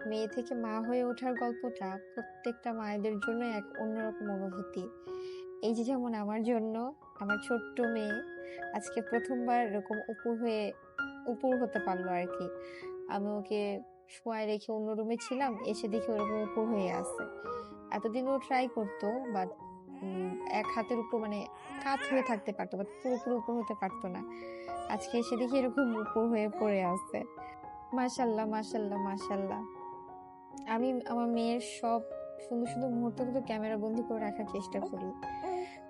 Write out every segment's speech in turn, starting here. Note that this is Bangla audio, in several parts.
মেয়ে থেকে মা হয়ে ওঠার গল্পটা প্রত্যেকটা মায়েদের জন্য এক অন্যরকম অনুভূতি। এই যে যেমন আমার জন্য আমার ছোট্ট মেয়ে আজকে প্রথমবার এরকম উপুর হতে পারলো আর কি। আমি ওকে শোয়ায় রেখে অন্য রুমে ছিলাম, এসে দেখি ওরকম উপুর হয়ে আছে। এতদিন ও ট্রাই করতো, বাট এক হাতের উপর মানে কাত হয়ে থাকতে পারতো, বাট পুরোপুরি উপর হতে পারতো না। আজকে এসে দেখি এরকম উপর হয়ে পড়ে আছে। মাশাল্লাহ, মাশাল্লাহ, মাশাল্লাহ। আমি আমার মেয়ের সব সুন্দর সুন্দর মুহূর্তগুলো ক্যামেরা বন্দি করে রাখার চেষ্টা করি,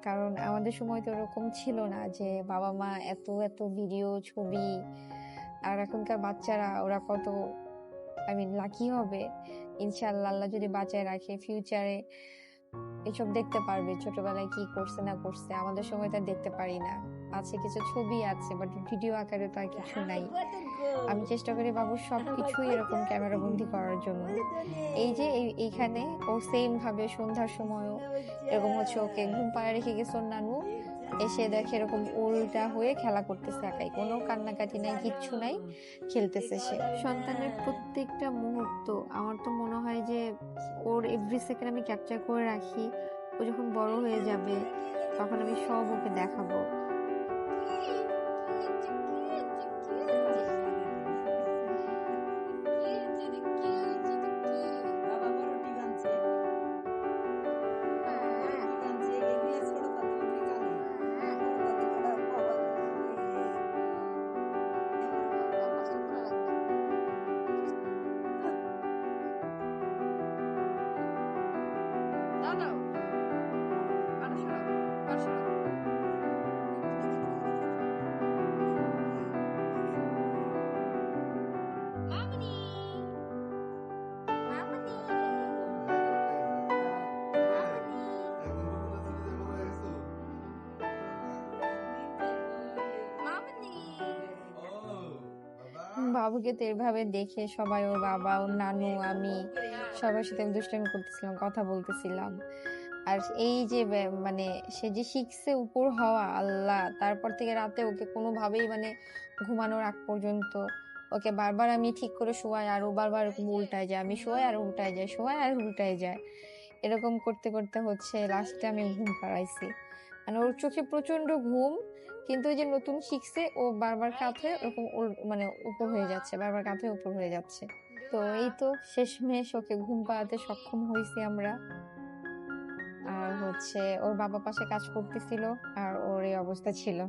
কারণ আমাদের সময় তো ওরকম ছিল না যে বাবা মা এত এত ভিডিও ছবি। আর এখনকার বাচ্চারা ওরা কত লাকি হবে। ইনশাআল্লাহ আল্লাহ যদি বাঁচায় রাখে, ফিউচারে এসব দেখতে পারবে ছোটবেলায় কি করছে না করছে। আমাদের সময় তো আর দেখতে পারি না, আছে কিছু ছবি আছে, বাট ভিডিও আকারে তো আর কিছু নাই। আমি চেষ্টা করি বাবুর সবকিছুই এরকম ক্যামেরা বন্দি করার জন্য। এই যে এইখানে ও সেম ভাবে সন্ধ্যার সময়ও এরকম হচ্ছে, ওকে ঘুম পাড়ায় রেখে গেছে ওর নানু, এসে দেখে এরকম উল্টা হয়ে খেলা করতেছে, একাই, কোনো কান্নাকাটি নাই, কিচ্ছু নাই, খেলতেছে সে। সন্তানের প্রত্যেকটা মুহূর্ত আমার তো মনে হয় যে ওর এভরি সেকেন্ড আমি ক্যাপচার করে রাখি। ও যখন বড় হয়ে যাবে তখন আমি সব ওকে দেখাবো। বাবুকে তো এভাবে দেখে সবাই, ওর বাবা, ওর নানু, আমি সবার সাথে আমি দুষ্টামি করতেছিলাম, কথা বলতেছিলাম। আর এই যে সে যে শিখছে উপর হওয়া, আল্লাহ, তারপর থেকে রাতে ওকে কোনোভাবেই ঘুমানোর আগ পর্যন্ত ওকে বারবার আমি ঠিক করে শোয়াই, আর ও বারবার এরকম উল্টায় যায়, আমি শোয়াই আর উল্টায় যায়, শোয়াই আর উল্টায় যায়। এরকম করতে করতে হচ্ছে লাস্টে আমি ঘুম পাড়াইছি। ওর চোখে প্রচন্ড ঘুম, কিন্তু ওই যে নতুন শিখছে, ও বারবার কাত হয়ে ওরকম উপর হয়ে যাচ্ছে, বারবার কাত হয়ে উপর হয়ে যাচ্ছে। তো এই তো শেষমেশ ওকে ঘুম পাড়াতে সক্ষম হয়েছি আমরা। আর হচ্ছে ওর বাবা পাশে কাজ করতেছিল, আর ওর এই অবস্থা ছিল।